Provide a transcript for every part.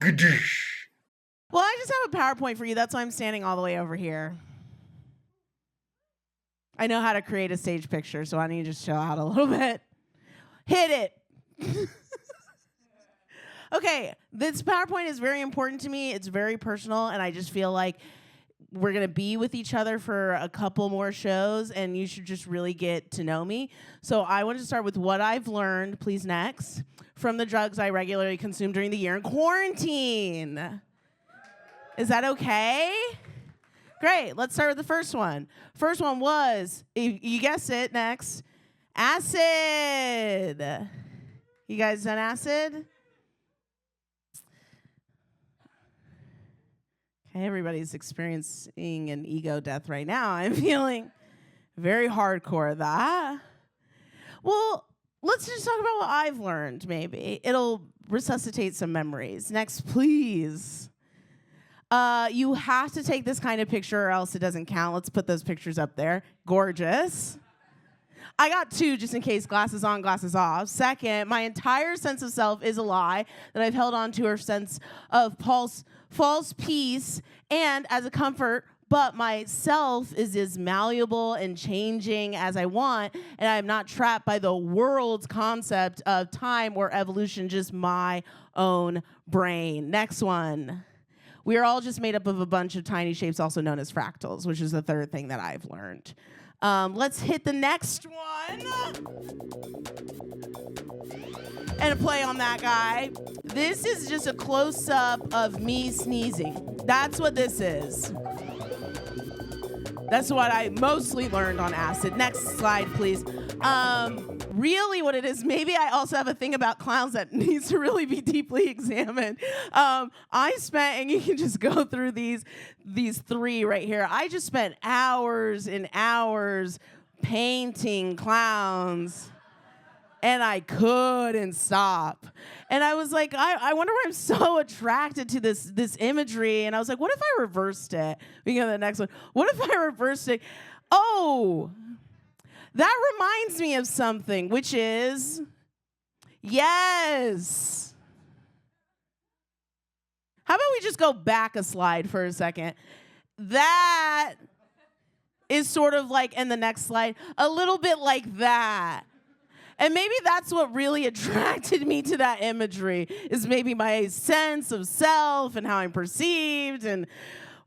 Well, I just have a PowerPoint for you. That's why I'm standing all the way over here. I know how to create a stage picture, so I need to show out a little bit. Hit it. Okay, this PowerPoint is very important to me. It's very personal, and I just feel like we're going to be with each other for a couple more shows, and you should just really get to know me. So I want to start with what I've learned, please next, from the drugs I regularly consume during the year in quarantine. Is that okay? Great, let's start with the first one. First one was, you guessed it, next, acid. You guys done acid? Okay, everybody's experiencing an ego death right now. I'm feeling very hardcore that. Well, let's just talk about what I've learned, maybe. It'll resuscitate some memories. Next, please. You have to take this kind of picture or else it doesn't count. Let's put those pictures up there. Gorgeous. I got 2 just in case, glasses on, glasses off. Second, my entire sense of self is a lie that I've held on to a sense of false peace and as a comfort, but myself is as malleable and changing as I want, and I'm not trapped by the world's concept of time or evolution, just my own brain. Next one. We are all just made up of a bunch of tiny shapes, also known as fractals, which is the third thing that I've learned. Let's hit the next one. And a play on that guy. This is just a close-up of me sneezing. That's what this is. That's what I mostly learned on acid. Next slide, please. Really what it is, maybe I also have a thing about clowns that needs to really be deeply examined. I spent, and you can just go through these 3 right here. I just spent hours and hours painting clowns, and I couldn't stop. And I was like, I wonder why I'm so attracted to this imagery. And I was like, what if I reversed it? We can go to the next one. What if I reversed it? Oh, that reminds me of something, which is, yes. How about we just go back a slide for a second? That is sort of like, in the next slide, a little bit like that. And maybe that's what really attracted me to that imagery, is maybe my sense of self and how I'm perceived and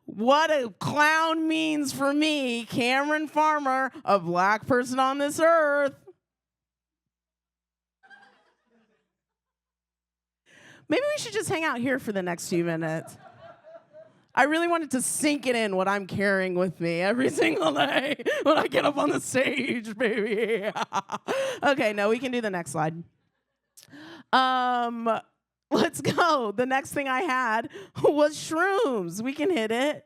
what a clown means for me, Camirin Farmer, a black person on this earth. Maybe we should just hang out here for the next few minutes. I really wanted to sink it in what I'm carrying with me every single day when I get up on the stage, baby. Okay, no, we can do the next slide. Let's go. The next thing I had was shrooms. We can hit it.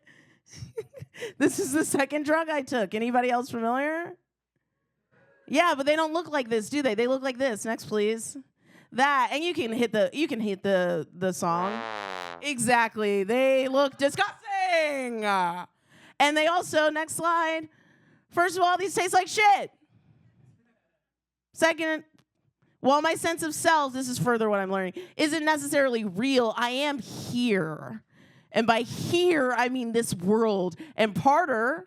This is the second drug I took. Anybody else familiar? Yeah, but they don't look like this, do they? They look like this. Next, please. That, and you can hit the song. Exactly. They look disgusting. And they also, next slide. First of all, these taste like shit. Second, while my sense of self, this is further what I'm learning, isn't necessarily real, I am here. And by here, I mean this world. And parter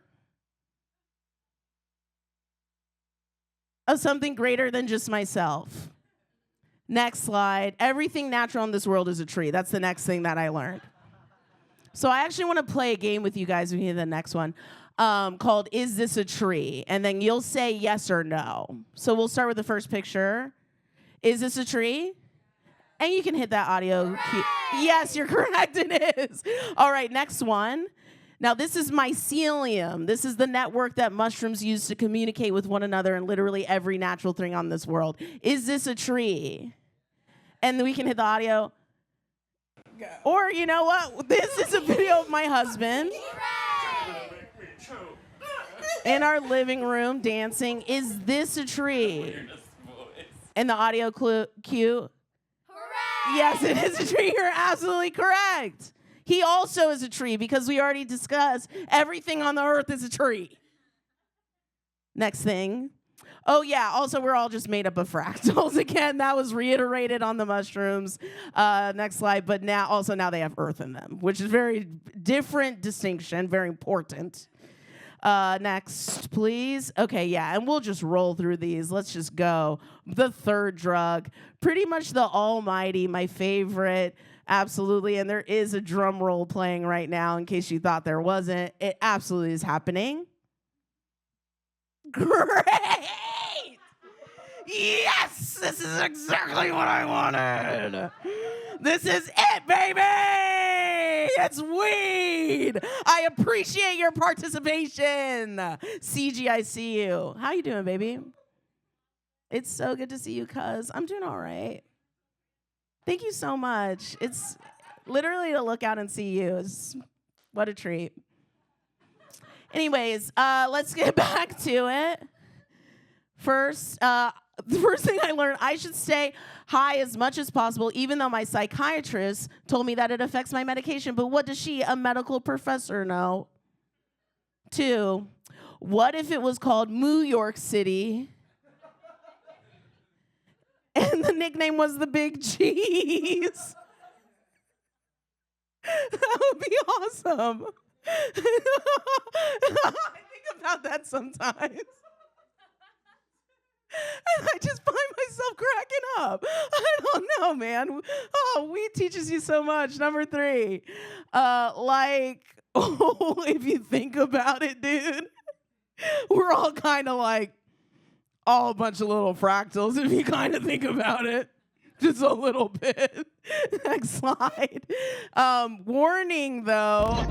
of something greater than just myself. Next slide. Everything natural in this world is a tree. That's the next thing that I learned. So I actually want to play a game with you guys when you hear the next one called Is This a Tree? And then you'll say yes or no. So we'll start with the first picture. Is this a tree? And you can hit that audio cue. Yes, you're correct. It is. All right, next one. Now, this is mycelium. This is the network that mushrooms use to communicate with one another and literally every natural thing on this world. Is this a tree? And then we can hit the audio. Or, you know what? This is a video of my husband in our living room dancing. Is this a tree? And the audio cue. Hooray! Yes, it is a tree. You're absolutely correct. He also is a tree because we already discussed everything on the earth is a tree. Next thing. Oh, yeah. Also, we're all just made up of fractals. Again, that was reiterated on the mushrooms. Next slide. But now they have earth in them, which is very different distinction, very important. Next, please. Okay, yeah, and we'll just roll through these. Let's just go. The third drug, pretty much the almighty, my favorite. Absolutely. And there is a drum roll playing right now in case you thought there wasn't. It absolutely is happening. Great! Yes! This is exactly what I wanted. This is it, baby! It's weed! I appreciate your participation. CG, I see you. How you doing, baby? It's so good to see you, cuz. I'm doing all right. Thank you so much. It's literally to look out and see you. What a treat. Anyways, let's get back to it. First, the first thing I learned, I should stay high as much as possible, even though my psychiatrist told me that it affects my medication. But what does she, a medical professor, know? 2, what if it was called Moo York City? And the nickname was the Big Cheese. That would be awesome. I think about that sometimes. And I just find myself cracking up. I don't know, man. Oh, weed teaches you so much. Number 3. If you think about it, dude, we're all kind of like all a bunch of little fractals if you kind of think about it. Just a little bit. Next slide. Warning, though.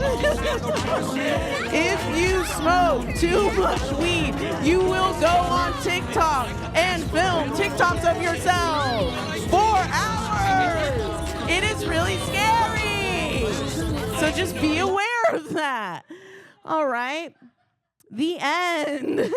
If you smoke too much weed, you will go on TikTok and film TikToks of yourself for hours. It is really scary. So just be aware of that. All right. The end.